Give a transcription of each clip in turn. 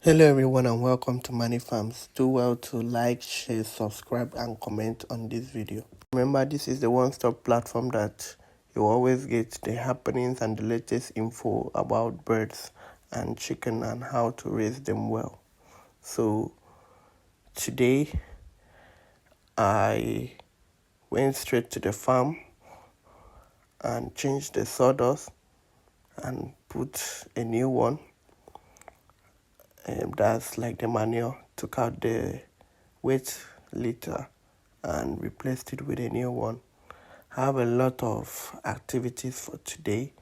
Hello everyone and welcome to Money Farms. Do well to like, share, subscribe and comment on this video. Remember, this is the one-stop platform that you always get the happenings and the latest info about birds and chicken and how to raise them well. So today I went straight to the farm and changed the sawdust and put a new one. That's like the manure, took out the wet litter and replaced it with a new one. I have a lot of activities for today.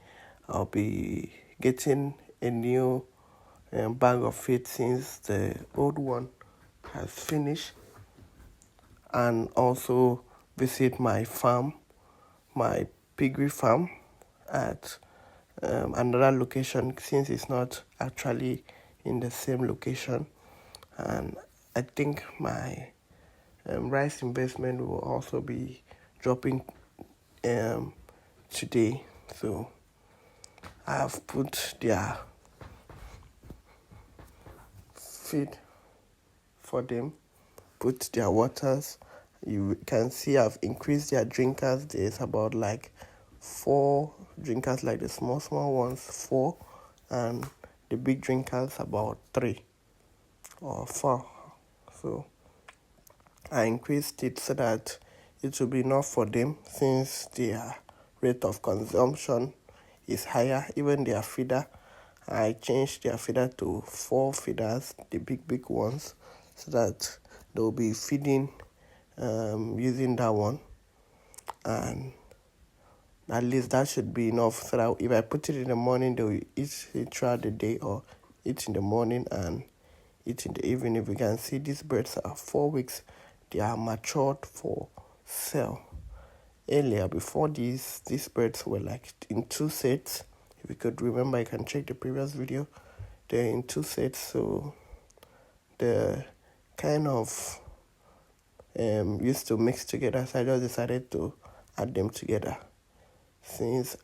I'll be getting a new bag of feed since the old one has finished, and also visit my farm, my piggery farm at another location since it's not actually in the same location. And I think my rice investment will also be dropping today. So I've put their feed for them, put their waters. You can see I've increased their drinkers. There's about like 4 drinkers, like the small ones 4, and the big drinkers about 3 or 4. So I increased it so that it will be enough for them, since their rate of consumption is higher. Even their feeder, I changed their feeder to 4 feeders, the big ones, so that they'll be feeding using that one, and at least that should be enough, so that if I put it in the morning, they will eat it throughout the day, or eat in the morning and eat in the evening. If you can see, these birds are 4 weeks. They are matured for sale. Earlier, before these birds were like in 2 sets. If you could remember, you can check the previous video. They're in 2 sets, so the kind of used to mix together, so I just decided to add them together, since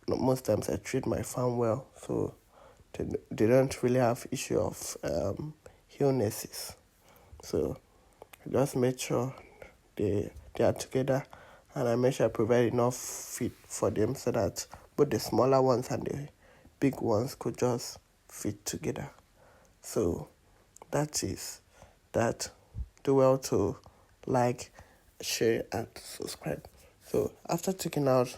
most times I treat my farm well, so they don't really have issue of illnesses. So I just made sure they are together, and I make sure I provide enough feed for them so that both the smaller ones and the big ones could just fit together. So that is that. Do well to like, share and subscribe. So after taking out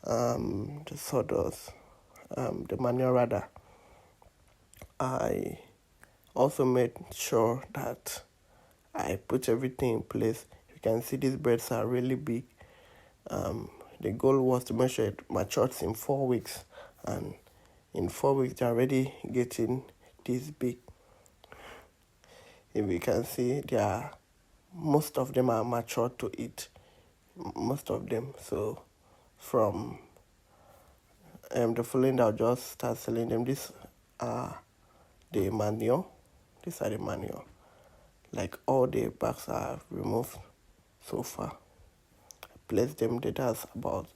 the sawdust, the manure rather, I also made sure that I put everything in place. You can see these birds are really big. The goal was to make sure it matures in 4 weeks, and in 4 weeks they're already getting this big. If you can see, most of them are mature to eat, most of them. So from the following, I'll just start selling them. These are the manure. These are the manure. Like, all the bags are removed so far. I placed them there. That's about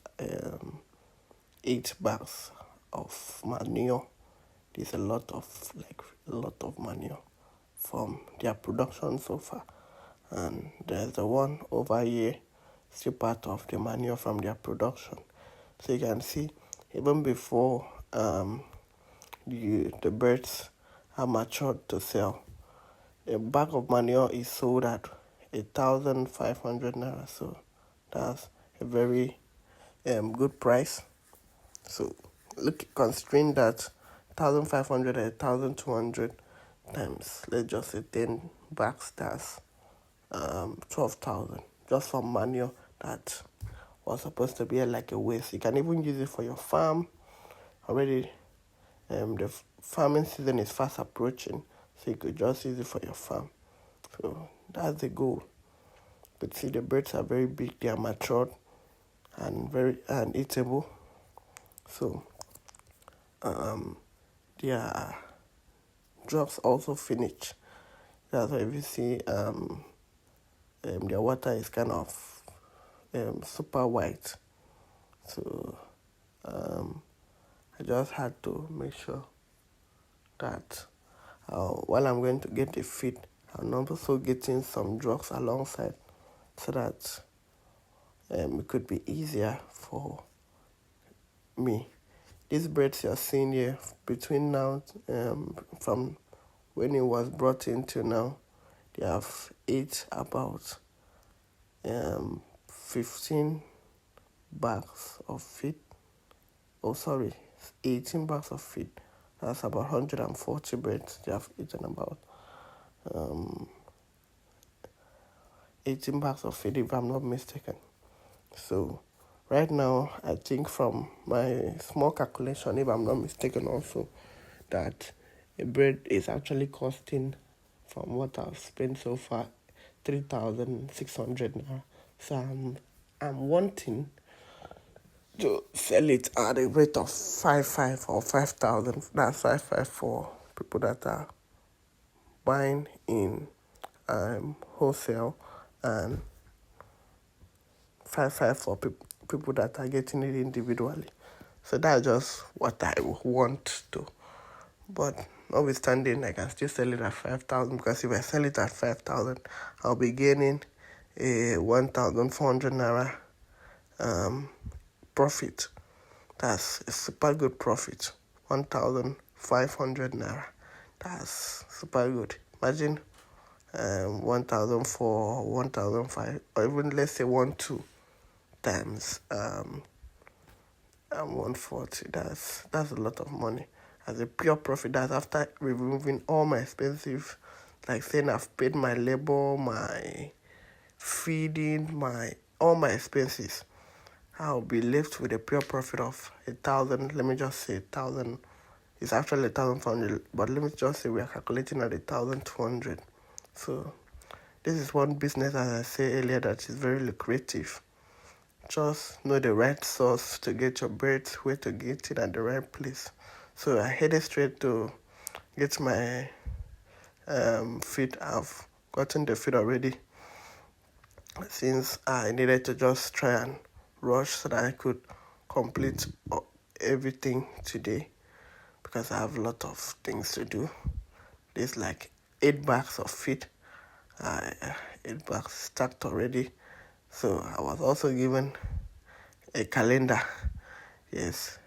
8 bags of manure. There's a lot of manure from their production so far. And there's the one over here, still part of the manure from their production. So you can see, even before the birds are matured to sell, a bag of manure is sold at 1,500 naira. So that's a very good price. So considering that 1,500 and 1,200 times, let's just say 10 bags, that's 12,000 just for manure that was supposed to be like a waste. You can even use it for your farm. Already the farming season is fast approaching, so you could just use it for your farm. So that's the goal. But see, the birds are very big, they are matured and eatable. So their drops also finish. That's why if you see their water is kind of super white. So I just had to make sure that while I'm going to get the feed, I'm also getting some drugs alongside so that it could be easier for me. These breeds you're seeing here, between now, from when it was brought in to now, they have ate about 15 bags of feed. Oh, sorry, 18 bags of feed. That's about 140 birds they have eaten about. 18 bags of feed, if I'm not mistaken. So, right now, I think from my small calculation, if I'm not mistaken also, that a bird is actually costing, from what I've spent so far, 3,600 now. So I'm wanting to sell it at a rate of 5,500 or 5,000. That's 5,500 for people that are buying in wholesale, and 5,500 for people that are getting it individually. So that's just what I want to. But notwithstanding, I can still sell it at 5,000, because if I sell it at 5,000, I'll be gaining a 1,400 naira profit. That's a super good profit. 1,500 naira. That's super good. Imagine 1,000 for 1,500, or even let's say 1,2 times 140. That's a lot of money. As a pure profit, that's after removing all my expensive, like saying I've paid my labor, my feeding, all my expenses. I'll be left with a pure profit of 1,000. Let me just say 1,000. It's actually 1,400, but let me just say we are calculating at 1,200. So this is one business, as I said earlier, that is very lucrative. Just know the right source to get your birds, where to get it at the right place. So I headed straight to get my feed. I've gotten the feed already, since I needed to just try and rush so that I could complete everything today, because I have a lot of things to do. There's like 8 bags of feed, 8 bags stacked already. So I was also given a calendar, yes,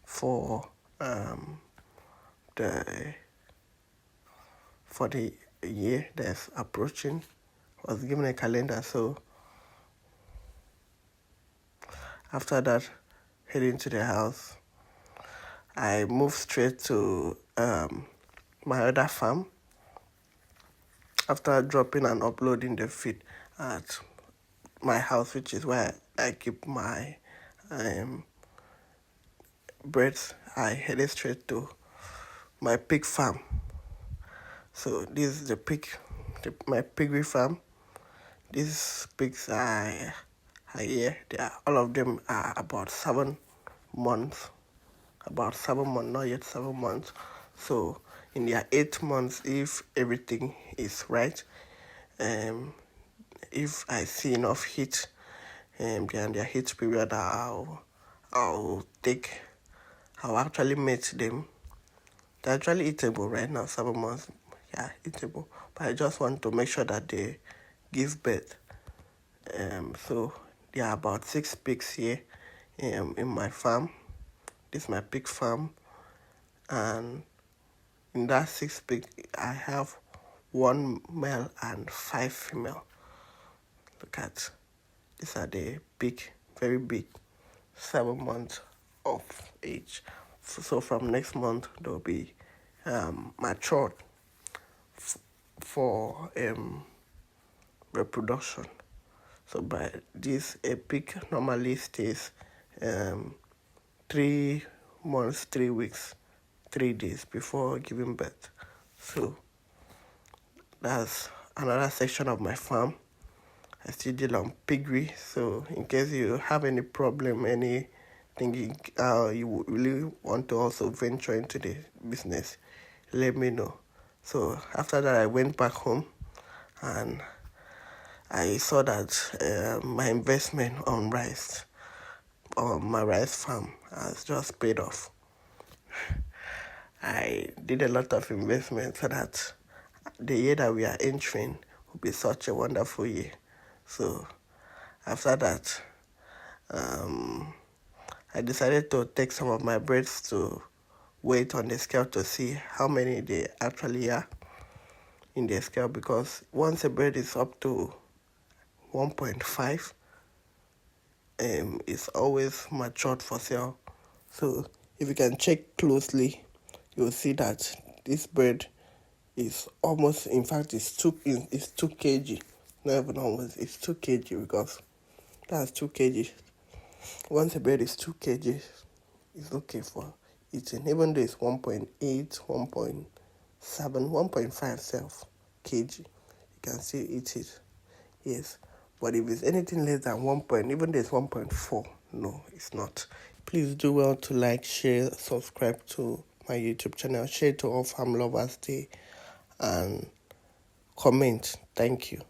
for the year that's approaching. I was given a calendar. So after that, heading to the house, I moved straight to my other farm. After dropping and uploading the feed at my house, which is where I keep my birds, I headed straight to my pig farm. So this is my piggery farm. These pigs are here. All of them are about 7 months. Not yet 7 months. So in their 8 months, if everything is right, if I see enough heat, during their heat period, I'll actually mate them. They're actually eatable right now, 7 months. Yeah, eatable. But I just want to make sure that they give birth. So there are about 6 pigs here in my farm. This is my pig farm. And in that 6 pigs, I have 1 male and 5 female. Look at, these are the big, very big, 7 months of age. So from next month, they'll be matured for reproduction. So by this, a pig normally stays 3 months, 3 weeks, 3 days before giving birth. So that's another section of my farm. I still deal on piggery. So in case you have any problem, anything you really want to also venture into the business, let me know. So after that, I went back home, and I saw that my investment on my rice farm has just paid off. I did a lot of investment so that the year that we are entering will be such a wonderful year. So after that, I decided to take some of my breads to weight on the scale to see how many they actually are in the scale, because once a bread is up to 1.5, it's always matured for sale. So if you can check closely, you'll see that this bread is almost, in fact, it's 2 kg. Not even almost, it's 2 kg, because that's 2 kg. Once a bread is 2 kg, it's okay for eating. Even though it's 1.8, 1.7, 1.5 self kg, you can still eat it. Yes. But if it's anything less than 1 point, even though it's 1.4, no, it's not. Please do well to like, share, subscribe to my YouTube channel, share to all farm lovers day, and comment. Thank you.